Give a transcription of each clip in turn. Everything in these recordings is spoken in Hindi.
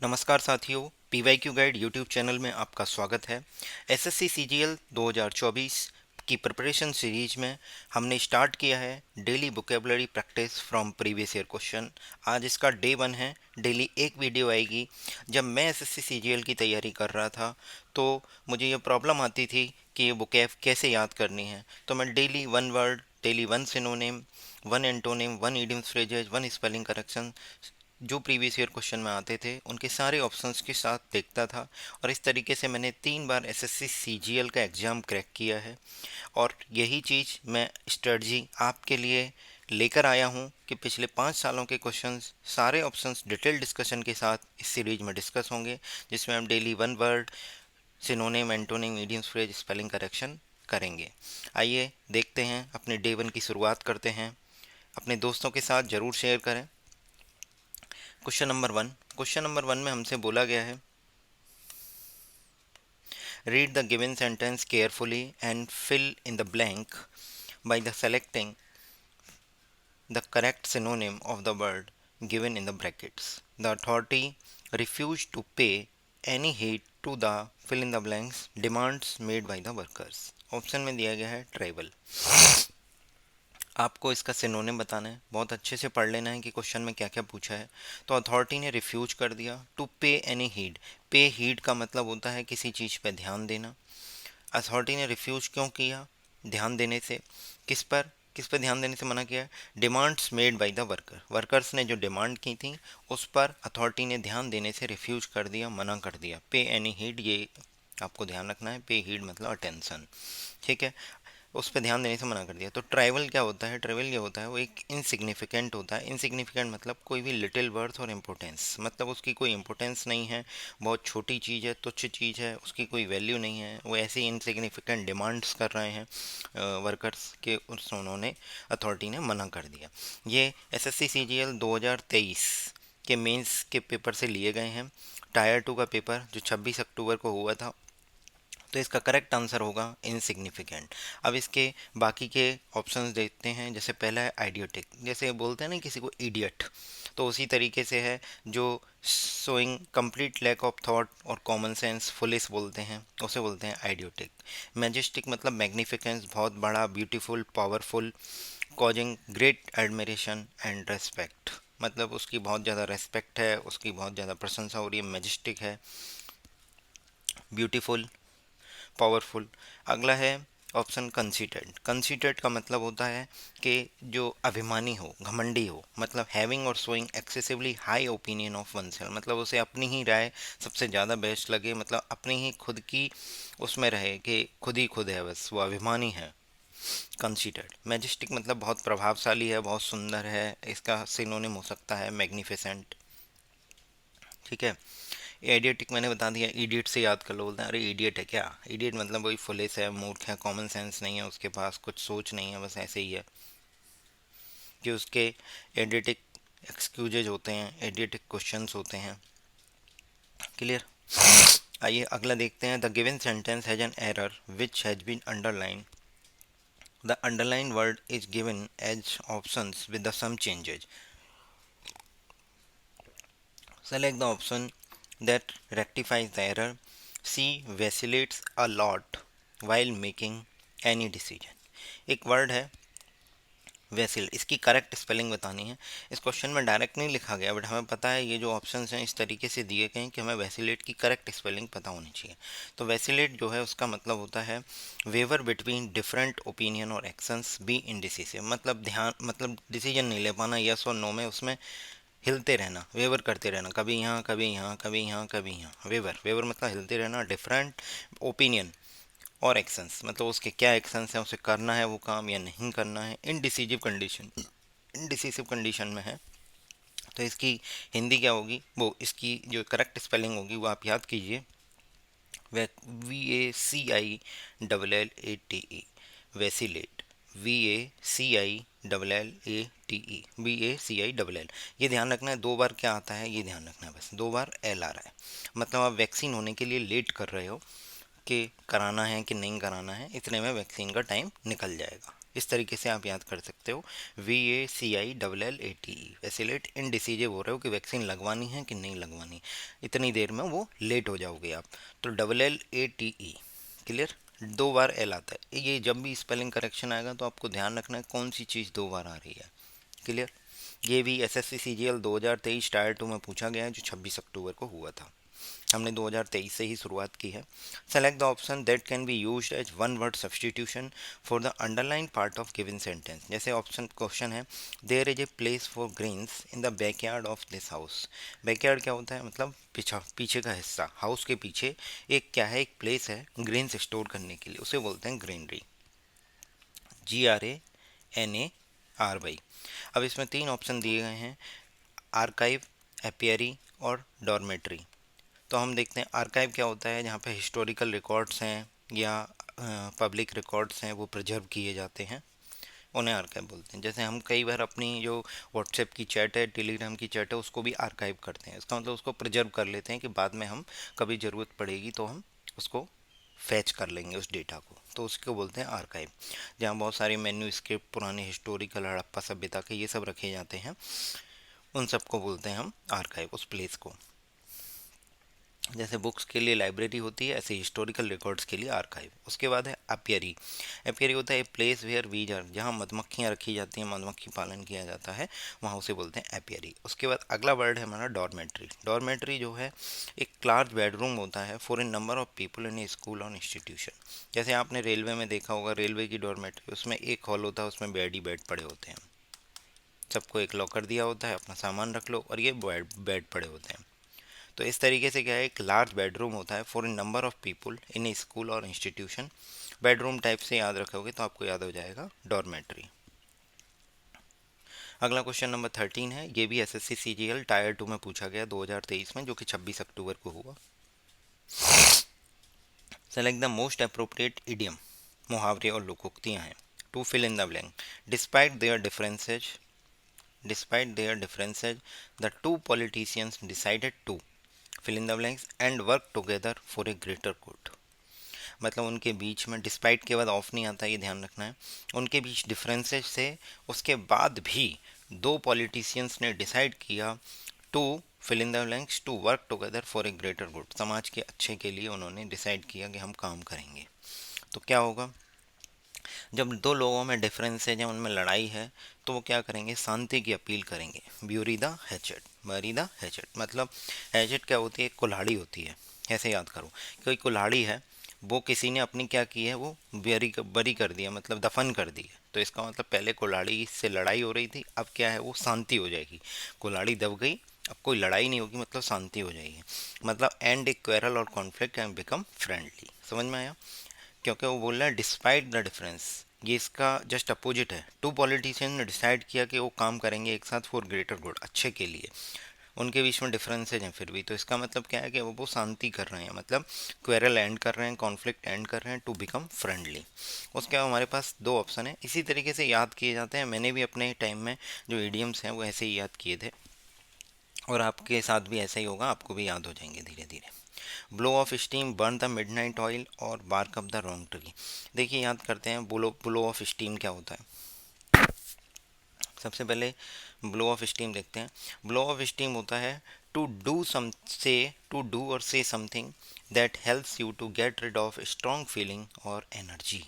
नमस्कार साथियों, पीवाईक्यू गाइड यूट्यूब चैनल में आपका स्वागत है। एसएससी सीजीएल 2024 की प्रिपरेशन सीरीज में हमने स्टार्ट किया है daily vocabulary practice from previous year question. आज इसका डे 1 है। डेली एक वीडियो आएगी। जब मैं एसएससी सीजीएल की तैयारी कर रहा था तो मुझे ये प्रॉब्लम आती थी कि ये वोकैब कैसे याद करनी है। तो मैं daily one word, daily one synonym, one antonym, one idioms phrases, one spelling correction जो प्रीवियस ईयर क्वेश्चन में आते थे उनके सारे ऑप्शंस के साथ देखता था। और इस तरीके से मैंने 3 बार एसएससी सीजीएल का एग्ज़ाम क्रैक किया है। और यही चीज़ मैं स्ट्रेटजी आपके लिए लेकर आया हूँ कि पिछले 5 सालों के क्वेश्चंस सारे ऑप्शंस डिटेल डिस्कशन के साथ इस सीरीज में डिस्कस होंगे, जिसमें हम daily one word, synonym, antonym, mediums phrase, spelling correction करेंगे। आइए देखते हैं, अपने डे 1 की शुरुआत करते हैं। अपने दोस्तों के साथ ज़रूर शेयर करें। क्वेश्चन नंबर 1 में हमसे बोला गया है, read the given sentence carefully and fill in the blank by the selecting the correct synonym of the word given in the brackets. The authority refused to pay any heed to the fill in the blanks demands made by the workers. Option में दिया गया है ट्रैवल। आपको इसका सिनोनिम बताना है, बहुत अच्छे से पढ़ लेना है कि क्वेश्चन में क्या क्या पूछा है। तो अथॉरिटी ने रिफ्यूज कर दिया टू पे एनी हीड। पे हीड का मतलब होता है किसी चीज़ पर ध्यान देना। अथॉरिटी ने रिफ्यूज क्यों किया ध्यान देने से? किस पर ध्यान देने से मना किया? Demands made by the worker, workers ने जो डिमांड की थी उस पर अथॉरिटी ने ध्यान देने से रिफ्यूज कर दिया, मना कर दिया। पे एनी हीड, ये आपको ध्यान रखना है। पे हीड मतलब अटेंशन, ठीक है। उस पर ध्यान देने से मना कर दिया। तो ट्राइवल क्या होता है? ट्राइवल ये होता है, वो एक इनसिग्निफिकेंट होता है। इनसिग्निफिकेंट मतलब कोई भी लिटिल वर्थ और इम्पोर्टेंस, मतलब उसकी कोई इम्पोर्टेंस नहीं है, बहुत छोटी चीज़ है, तुच्छ चीज़ है, उसकी कोई वैल्यू नहीं है। वो ऐसी इनसिग्निफिकेंट डिमांड्स कर रहे हैं वर्कर्स के, उन्होंने अथॉरिटी ने मना कर दिया। ये एसएससी सीजीएल 2023 के मेंस के पेपर से लिए गए हैं। टायर 2 का पेपर जो 26 अक्टूबर को हुआ था। तो इसका करेक्ट आंसर होगा इनसिग्निफिकेंट। अब इसके बाकी के ऑप्शंस देखते हैं। जैसे पहला है आइडियोटिक, जैसे बोलते हैं ना किसी को इडियट, तो उसी तरीके से है जो showing complete lack of thought और कॉमन सेंस, फुलिश बोलते हैं, उसे बोलते हैं आइडियोटिक। मैजेस्टिक मतलब मैग्निफिकेंस, बहुत बड़ा, beautiful, powerful. Causing great admiration and respect, मतलब उसकी बहुत ज़्यादा रेस्पेक्ट है, उसकी बहुत ज़्यादा प्रशंसा हो रही है, मैजेस्टिक है, ब्यूटीफुल, पावरफुल। अगला है ऑप्शन कंसीडर्ड। कंसीडर्ड का मतलब होता है कि जो अभिमानी हो, घमंडी हो, मतलब हैविंग और showing excessively high opinion of one self, मतलब उसे अपनी ही राय सबसे ज़्यादा बेस्ट लगे, मतलब अपनी ही खुद की उसमें रहे कि खुद ही खुद है, बस वो अभिमानी है। कंसीडर्ड। मैजेस्टिक मतलब बहुत प्रभावशाली है, बहुत सुंदर है, इसका सिनोनिम हो सकता है मैग्निफिसेंट, ठीक है। इडियटिक मैंने बता दिया, इडियट से याद कर लो, बोलते हैं अरे इडियट है क्या? इडियट मतलब वही फुलिस है, मूर्ख है, कॉमन सेंस नहीं है उसके पास, कुछ सोच नहीं है, बस ऐसे ही है कि उसके एडियटिक एक्सक्यूजेज होते हैं, एडियटिक क्वेश्चंस होते हैं। क्लियर? आइए अगला देखते हैं। The given sentence has an error which has been underline. The underline word is given as options with the some changes. Select the option that rectifies the error. C. Vacillates a lot while making any decision. एक वर्ड है वैसिल, इसकी करेक्ट स्पेलिंग बतानी है। इस क्वेश्चन में डायरेक्ट नहीं लिखा गया, बट हमें पता है ये जो ऑप्शंस हैं इस तरीके से दिए गए हैं कि हमें वैसिलेट की करेक्ट स्पेलिंग पता होनी चाहिए। तो वैसिलेट जो है उसका मतलब होता है वेवर बिटवीन डिफरेंट ओपिनियन और एक्शंस, बी इनडिसिसिव, मतलब ध्यान, मतलब डिसीजन नहीं ले पाना, यस और नो में उसमें हिलते रहना, वेवर करते रहना, कभी यहाँ कभी यहाँ, कभी यहाँ कभी यहाँ। वेवर, वेवर मतलब हिलते रहना। डिफरेंट ओपिनियन और एक्शंस, मतलब उसके क्या एक्शंस हैं, उसे करना है वो काम या नहीं करना है। इनडिसिजिव कंडीशन, इनडिसिसिव कंडीशन में है। तो इसकी हिंदी क्या होगी, वो इसकी जो करेक्ट स्पेलिंग होगी वो आप याद कीजिए। VACILLATE, vacillate, VACILLATE, VACILL। ये ध्यान रखना है, 2 बार क्या आता है ये ध्यान रखना है, बस 2 बार एल आ रहा है। मतलब आप वैक्सीन होने के लिए लेट कर रहे हो कि कराना है कि नहीं कराना है, इतने में वैक्सीन का टाइम निकल जाएगा, इस तरीके से आप याद कर सकते हो, VACILLATE, वैसिलेट इंडिसीजिव हो रहे हो कि वैक्सीन लगवानी है कि नहीं लगवानी, इतनी देर में वो लेट हो जाओगे आप। तो LLATE, क्लियर। दो बार एल आता है, ये जब भी स्पेलिंग करेक्शन आएगा तो आपको ध्यान रखना है कौन सी चीज़ दो बार आ रही है, क्लियर। ये भी SSC CGL 2023 टायर 2 में पूछा गया है, जो 26 अक्टूबर को हुआ था। हमने 2023 से ही शुरुआत की है। Select the option that can be used as one word substitution for the underline part of given sentence. जैसे ऑप्शन क्वेश्चन है, there is a place for greens in the backyard of this house. Backyard क्या होता है, मतलब पीछे का हिस्सा, हाउस के पीछे एक क्या है, एक प्लेस है ग्रीन्स स्टोर करने के लिए, उसे बोलते हैं ग्रीनरी, GRANARY। अब इसमें तीन ऑप्शन दिए गए हैं, आर्काइव, एपियरी और डॉर्मेट्री। तो हम देखते हैं आर्काइव क्या होता है, जहाँ पे हिस्टोरिकल रिकॉर्ड्स हैं या पब्लिक रिकॉर्ड्स हैं वो प्रिजर्व किए जाते हैं, उन्हें आर्काइव बोलते हैं। जैसे हम कई बार अपनी जो व्हाट्सएप की चैट है, टेलीग्राम की चैट है, उसको भी आर्काइव करते हैं। इसका मतलब उसको प्रिजर्व कर लेते हैं कि बाद में हम कभी ज़रूरत पड़ेगी तो हम उसको फैच कर लेंगे उस डेटा को, तो उसको बोलते हैं आर्काइव। जहाँ बहुत सारे मेन्यू स्क्रिप्ट पुराने हिस्टोरिकल हड़प्पा सभ्यता के ये सब रखे जाते हैं, उन सबको बोलते हैं हम आर्काइव, उस प्लेस को। जैसे बुक्स के लिए लाइब्रेरी होती है, ऐसे हिस्टोरिकल रिकॉर्ड्स के लिए आर्काइव। उसके बाद है एपियरी। एपियरी होता है प्लेस वेयर वीज आर, जहाँ मधुमक्खियाँ रखी जाती हैं, मधुमक्खी पालन किया जाता है, वहाँ उसे बोलते हैं एपियरी। उसके बाद अगला वर्ड है हमारा डॉर्मेट्री। डॉर्मेट्री जो है एक लार्ज बेडरूम होता है for a number of people in A school और इंस्टीट्यूशन। जैसे आपने रेलवे में देखा होगा, रेलवे की डॉर्मेट्री, उसमें एक हॉल होता है, उसमें बेड ही बेड पड़े होते हैं, सबको एक लॉकर दिया होता है, अपना सामान रख लो, और ये बेड बेड पड़े होते हैं। तो इस तरीके से क्या है, एक लार्ज बेडरूम होता है for a number of people in A school और इंस्टीट्यूशन। बेडरूम टाइप से याद रखोगे तो आपको याद हो जाएगा डॉर्मेट्री। अगला क्वेश्चन नंबर 13 है, ये भी SSC CGL टायर 2 में पूछा गया 2023 में, जो कि 26 अक्टूबर को हुआ। Select the most appropriate idiom, मुहावरे और लोकोक्तियाँ हैं, to fill in the blank. Despite their differences Despite their differences, the two politicians decided to fill in the blanks and work together for a greater good। मतलब उनके बीच में, डिस्पाइट के बाद ऑफ नहीं आता, ये ध्यान रखना है। उनके बीच डिफरेंसेस से, उसके बाद भी दो पॉलिटिशियंस ने डिसाइड किया to fill in the blanks, to work together for a greater good. समाज के अच्छे के लिए उन्होंने डिसाइड किया कि हम काम करेंगे। तो क्या होगा, जब दो लोगों में डिफरेंस है, जब उनमें लड़ाई है, तो वो क्या करेंगे, शांति की अपील करेंगे। ब्यूरी द हैचेट, बरी द हैचेट, मतलब हैचेट क्या होती है, एक कुल्हाड़ी होती है, ऐसे याद करो। कोई कुल्हाड़ी है, वो किसी ने अपनी क्या की है, वो बरी कर दिया, मतलब दफन कर दी है। तो इसका मतलब पहले कुल्हाड़ी से लड़ाई हो रही थी, अब क्या है, वो शांति हो जाएगी। कुल्हाड़ी दब गई, अब कोई लड़ाई नहीं होगी, मतलब शांति हो जाएगी। मतलब एंड ए क्वेरल और कॉन्फ्लिक्ट एंड बिकम फ्रेंडली। समझ में आया, क्योंकि वो बोल रहा है डिस्पाइट द डिफरेंस, ये इसका जस्ट अपोजिट है। टू पॉलिटिशियन ने डिसाइड किया कि वो काम करेंगे एक साथ फॉर ग्रेटर गुड, अच्छे के लिए। उनके बीच में डिफरेंसेज हैं फिर भी, तो इसका मतलब क्या है कि वो शांति कर रहे हैं, मतलब क्वेरल एंड कर रहे हैं, कॉन्फ्लिक्ट एंड कर रहे हैं, टू बिकम फ्रेंडली। उसके बाद हमारे पास दो ऑप्शन है, इसी तरीके से याद किए जाते हैं। मैंने भी अपने टाइम में जो इडियम्स हैं वो ऐसे ही याद किए थे, और आपके साथ भी ऐसा ही होगा, आपको भी याद हो जाएंगे धीरे धीरे। Blow off steam, burn the midnight oil और bark up the wrong tree. देखिए याद करते हैं, ब्लो ऑफ स्टीम क्या होता है। सबसे पहले ब्लो ऑफ स्टीम देखते हैं। ब्लो ऑफ स्टीम होता है to do or say something that helps you to get rid of strong feeling or energy.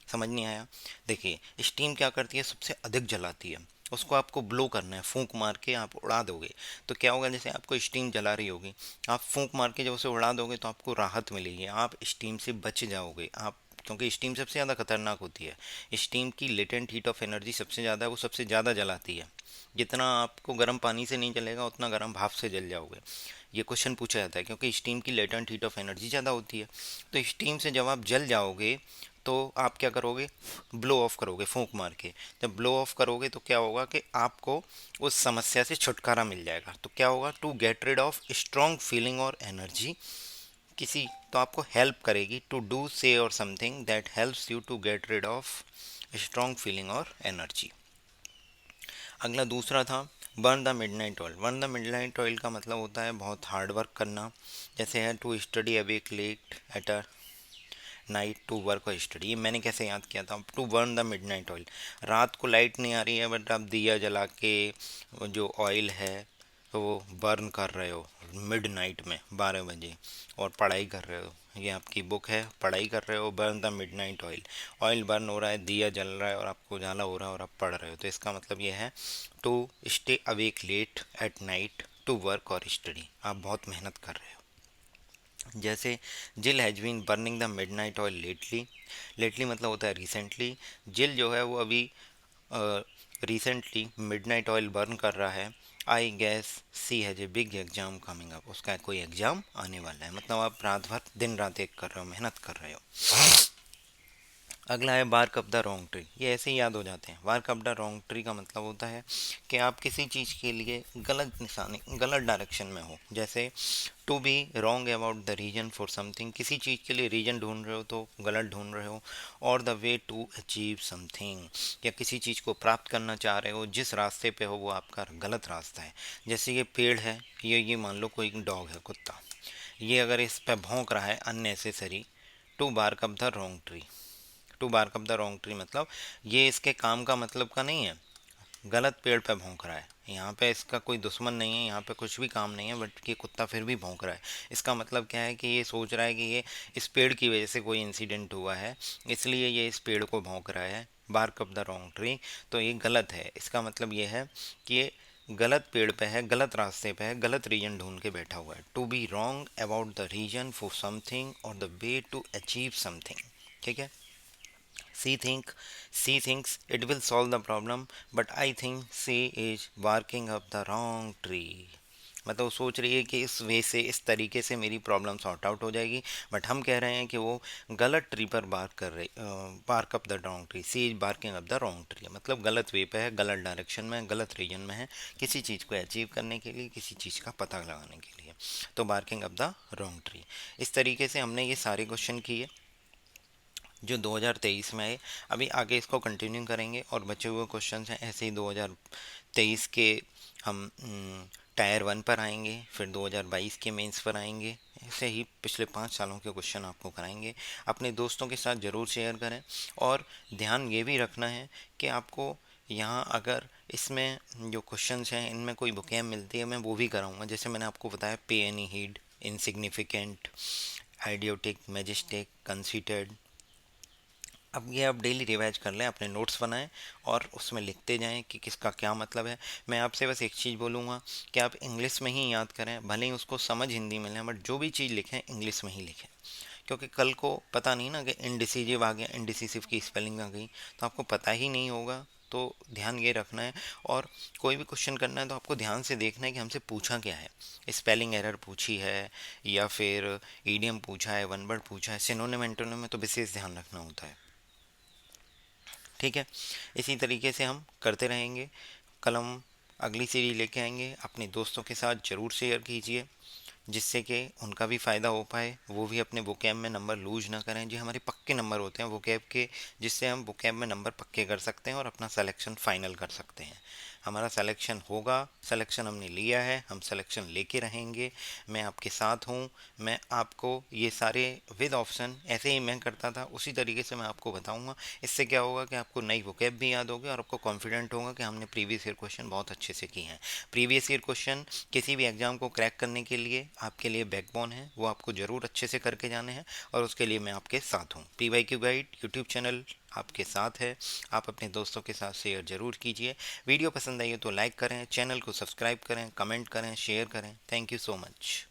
समझ नहीं आया। देखिए स्टीम क्या करती है, सबसे अधिक जलाती है, उसको आपको ब्लो करना है, फूंक मार के आप उड़ा दोगे। तो क्या होगा, जैसे आपको स्टीम जला रही होगी, आप फूंक मार के जब उसे उड़ा दोगे तो आपको राहत मिलेगी, आप स्टीम से बच जाओगे आप, क्योंकि स्टीम सबसे ज़्यादा खतरनाक होती है। स्टीम की लेटेंट हीट ऑफ एनर्जी सबसे ज़्यादा है, वो सबसे ज़्यादा जलाती है। जितना आपको गर्म पानी से नहीं जलेगा, उतना गर्म भाप से जल जाओगे। ये क्वेश्चन पूछा जाता है, क्योंकि स्टीम की लेटेंट हीट ऑफ एनर्जी ज़्यादा होती है। तो स्टीम से जब आप जल जाओगे तो आप क्या करोगे, ब्लो ऑफ करोगे फूंक मार के। जब ब्लो ऑफ करोगे तो क्या होगा कि आपको उस समस्या से छुटकारा मिल जाएगा। तो क्या होगा, to get rid of strong feeling or energy, किसी तो आपको हेल्प करेगी, to do say or something that helps you to get rid of strong feeling or energy. अगला दूसरा था burn the midnight oil. Burn the midnight oil का मतलब होता है बहुत हार्ड वर्क करना। जैसे है to study awake late night to work or study. ये मैंने कैसे याद किया था, to burn the midnight oil. रात को लाइट नहीं आ रही है बट आप दिया जला के वो जो ऑयल है तो वो बर्न कर रहे हो मिडनाइट में 12 बजे, और पढ़ाई कर रहे हो। ये आपकी बुक है, पढ़ाई कर रहे हो, burn the midnight oil. Oil burn हो रहा है, दिया जल रहा है और आपको उजाला हो रहा है और आप पढ़ रहे हो। तो इसका मतलब ये है to stay awake late at night to work or study. आप बहुत मेहनत कर रहे हो। जैसे Jill has been burning the midnight oil lately. Lately मतलब होता है रिसेंटली। जिल जो है वो अभी रिसेंटली मिडनाइट ऑयल बर्न कर रहा है। I guess she has a big exam coming up. उसका कोई एग्जाम आने वाला है, मतलब आप रात भर दिन रात एक कर रहे हो, मेहनत कर रहे हो। अगला है bark up the wrong tree. ये ऐसे ही याद हो जाते हैं। Bark up the wrong tree का मतलब होता है कि आप किसी चीज़ के लिए गलत निशानी, गलत डायरेक्शन में हो। जैसे to be wrong about the reason for something, किसी चीज़ के लिए रीजन ढूंढ रहे हो तो गलत ढूंढ रहे हो। और the way to achieve something, या किसी चीज़ को प्राप्त करना चाह रहे हो, जिस रास्ते पे हो वो आपका गलत रास्ता है। जैसे ये पेड़ है, ये मान लो कोई डॉग है, कुत्ता, ये अगर इस पे भौंक रहा है unnecessary, to bark up the wrong tree. To bark up the wrong tree मतलब ये इसके काम का मतलब का नहीं है, गलत पेड़ पे भौंक रहा है। यहाँ पे इसका कोई दुश्मन नहीं है, यहाँ पे कुछ भी काम नहीं है, बट ये कुत्ता फिर भी भौंक रहा है। इसका मतलब क्या है कि ये सोच रहा है कि ये इस पेड़ की वजह से कोई इंसिडेंट हुआ है, इसलिए ये इस पेड़ को भौंक रहा है। Bark up the wrong tree, तो ये गलत है। इसका मतलब ये है कि ये गलत पेड़ पे है, गलत रास्ते पे है, गलत रीजन ढूंढ के बैठा हुआ है। To be wrong about the reason for something और the way to achieve something. ठीक है। She think she thinks it will solve the problem, but I think she is barking up the wrong tree. मतलब वो सोच रही है कि इस वे से, इस तरीके से मेरी प्रॉब्लम सॉर्ट आउट हो जाएगी, बट हम कह रहे हैं कि वो गलत ट्री पर बार्क कर रही, bark up the wrong tree. She is barking up the wrong tree मतलब गलत वे पे है, गलत डायरेक्शन में, गलत रीजन में है, किसी चीज़ को अचीव करने के लिए, किसी चीज़ का पता लगाने के लिए। तो barking up the wrong tree. इस तरीके से हमने ये सारे क्वेश्चन किए जो 2023 में आए। अभी आगे इसको कंटिन्यू करेंगे और बचे हुए क्वेश्चंस हैं ऐसे ही 2023 के हम टायर 1 पर आएंगे, फिर 2022 के मेंस पर आएंगे। ऐसे ही पिछले 5 सालों के क्वेश्चन आपको कराएंगे। अपने दोस्तों के साथ ज़रूर शेयर करें। और ध्यान ये भी रखना है कि आपको यहाँ अगर इसमें जो क्वेश्चंस हैं इनमें कोई बुकें मिलती है मैं वो भी कराऊंगा। जैसे मैंने आपको बताया, pay any heed, insignificant, idiotic, majestic, considered. अब ये आप डेली रिवाइज कर लें, अपने नोट्स बनाएं और उसमें लिखते जाएं कि किसका क्या मतलब है। मैं आपसे बस एक चीज़ बोलूँगा कि आप इंग्लिश में ही याद करें, भले ही उसको समझ हिंदी में लें, बट जो भी चीज़ लिखें इंग्लिश में ही लिखें। क्योंकि कल को पता नहीं ना कि इनडिसिजिव आ गया, इनडिसिसिव की स्पेलिंग आ गई, तो आपको पता ही नहीं होगा। तो ध्यान ये रखना है। और कोई भी क्वेश्चन करना है तो आपको ध्यान से देखना है कि हमसे पूछा क्या है। स्पेलिंग एरर पूछी है या फिर ईडियम पूछा है, वन वर्ड पूछा है, सिनोनिम एंटोनिम में तो विशेष ध्यान रखना होता है। ठीक है। इसी तरीके से हम करते रहेंगे। कल हम अगली सीरीज लेके आएंगे। अपने दोस्तों के साथ ज़रूर शेयर कीजिए जिससे कि उनका भी फ़ायदा हो पाए, वो भी अपने वोकैब में नंबर लूज ना करें। जो हमारे पक्के नंबर होते हैं वोकैब के, जिससे हम वोकैब में नंबर पक्के कर सकते हैं और अपना सिलेक्शन फ़ाइनल कर सकते हैं। हमारा सिलेक्शन होगा, सिलेक्शन हमने लिया है, हम सिलेक्शन लेके रहेंगे। मैं आपके साथ हूँ। मैं आपको ये सारे विद ऑप्शन ऐसे ही मैं करता था उसी तरीके से मैं आपको बताऊँगा। इससे क्या होगा कि आपको नई वोकैब भी याद होगी और आपको कॉन्फिडेंट होगा कि हमने प्रीवियस ईयर क्वेश्चन बहुत अच्छे से किए हैं। प्रीवियस ईयर क्वेश्चन किसी भी एग्ज़ाम को क्रैक करने के लिए आपके लिए बैकबोन है, वो आपको ज़रूर अच्छे से करके जाने हैं और उसके लिए मैं आपके साथ हूँ। PYQ गाइड यूट्यूब चैनल आपके साथ है। आप अपने दोस्तों के साथ शेयर ज़रूर कीजिए। वीडियो पसंद आई हो तो लाइक करें, चैनल को सब्सक्राइब करें, कमेंट करें, शेयर करें। Thank you so much.